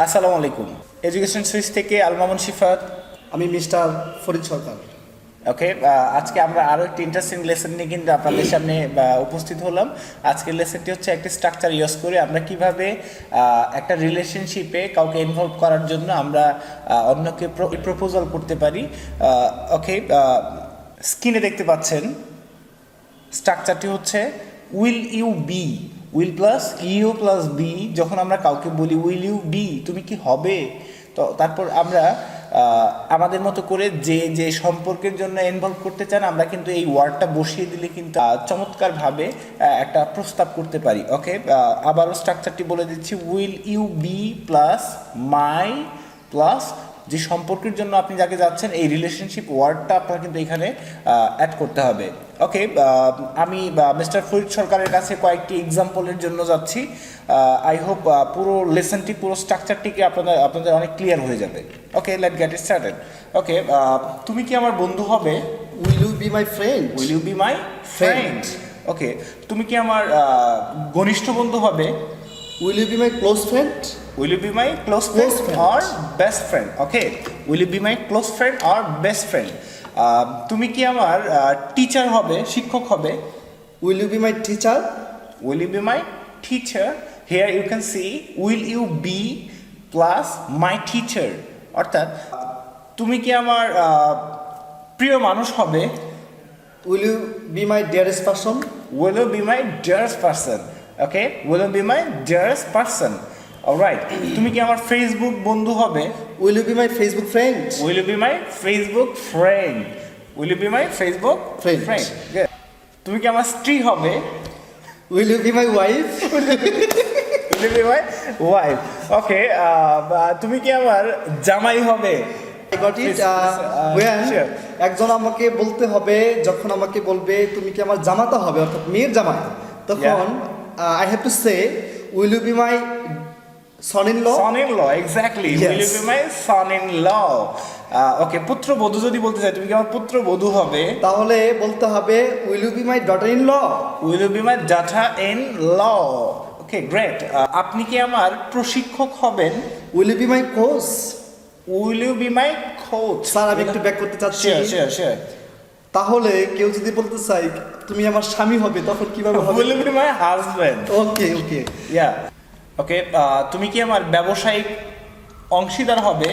আসসালামু আলাইকুম। Education switch থেকে আল মামুন শিফাত। আমি মিস্টার ফরিদ সরকার। ওকে, আজকে আমরা আরও একটি ইন্টারেস্টিং লেসন নিয়ে কিন্তু আপনাদের সামনে উপস্থিত হলাম। আজকের লেসনটি হচ্ছে একটি স্ট্রাকচার ইউজ করে আমরা কিভাবে একটা রিলেশনশিপে কাউকে ইনভলভ করার জন্য আমরা অন্যকে প্রপোজাল করতে পারি। ওকে, স্ক্রিনে দেখতে পাচ্ছেন স্ট্রাকচারটি হচ্ছে will you be, will plus you plus be. যখন আমরা কাউকে বলি উইল ইউ বি, তুমি কি হবে, তো তারপর আমরা আমাদের মতো করে যে যে সম্পর্কের জন্য ইনভলভ করতে চান আমরা কিন্তু এই ওয়ার্ডটা বসিয়ে দিলে কিন্তু চমৎকারভাবে একটা প্রস্তাব করতে পারি। ওকে, আবারও স্ট্রাকচারটি বলে দিচ্ছি, will you be plus my plus যে সম্পর্কের জন্য আপনি যাকে যাচ্ছেন এই রিলেশনশিপ ওয়ার্ডটা আপনার কিন্তু এখানে অ্যাড করতে হবে। ওকে, আমি মিস্টার ফরিদ সরকারের কাছে কয়েকটি এক্সাম্পলের জন্য যাচ্ছি। আই হোপ পুরো লেসনটি, পুরো স্ট্রাকচারটিকে আপনাদের অনেক ক্লিয়ার হয়ে যাবে। Okay, let get it started. Okay, তুমি কি আমার বন্ধু হবে? Will you be my friend? Will you be my friend? Okay, তুমি কি আমার ঘনিষ্ঠ বন্ধু হবে? Will you be my close friend? Will you be my close friend or best friend? Okay, will you be my close friend or best friend? তুমি কি আমার teacher হবে, শিক্ষক হবে? Will you be my teacher? Will you be my teacher? Here you can see will you be plus my teacher. অর্থাৎ তুমি কি আমার প্রিয় মানুষ হবে? Will you be my dearest person? Will you be my dearest person? Okay, will you be my dearest person? Alright, তুমি কি আমার ফেসবুক বন্ধু হবে? Will you be my Facebook friend? Will you be my Facebook friend? Will you be my Facebook Friend. Good. তুমি কি আমার স্ত্রী হবে? Will you be my wife? Will you be my wife? Okay, তুমি কি আমার জামাই হবে? I got it. When একজন আমাকে বলতে হবে, যখন আমাকে বলবে তুমি কি আমার জামাতা হবে, অর্থাৎ মেয়ের জামাই, তখন I have to say will you be my son-in-law? Son-in-law, exactly. Yes. Will you be my son-in-law? ওকে, পুত্রবধূ যদি বলতে চাই তুমি কি আমার পুত্রবধূ হবে? তাহলে বলতে হবে will you be my daughter-in-law? Will you be my daughter-in-law? Okay, great. আপনি কি আমার প্রশিক্ষক হবেন? Will you be my coach? Will you be my coach? Sir, আমি একটু ব্যাক করতে চাচ্ছি। Sure. তাহলে কেউ যদি বলতে চাই তুমি আমার স্বামী হবে, তখন কিভাবে হবে? Will you be my husband? Okay. Yeah. ওকে, তুমি কি আমার ব্যবসায়িক অংশীদার হবে?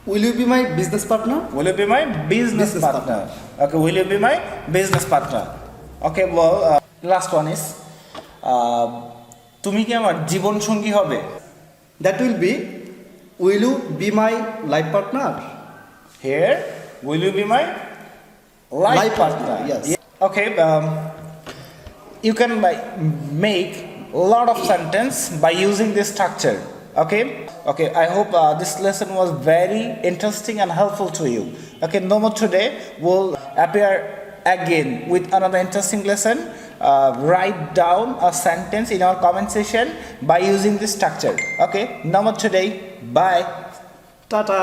Will you be my business partner? Will you be my business partner? Okay, will you be my business partner? Okay, well, last one is, তুমি কি আমার জীবন সঙ্গী হবে? That will be will you be my life partner? Here, will you be my life partner? Yes. Okay, you can make a lot of sentence by using this structure. Okay, I hope this lesson was very interesting and helpful to you. Okay, no more today. We'll appear again with another interesting lesson. Write down a sentence in our comment section by using this structure. Okay, no more today. Bye. Tata.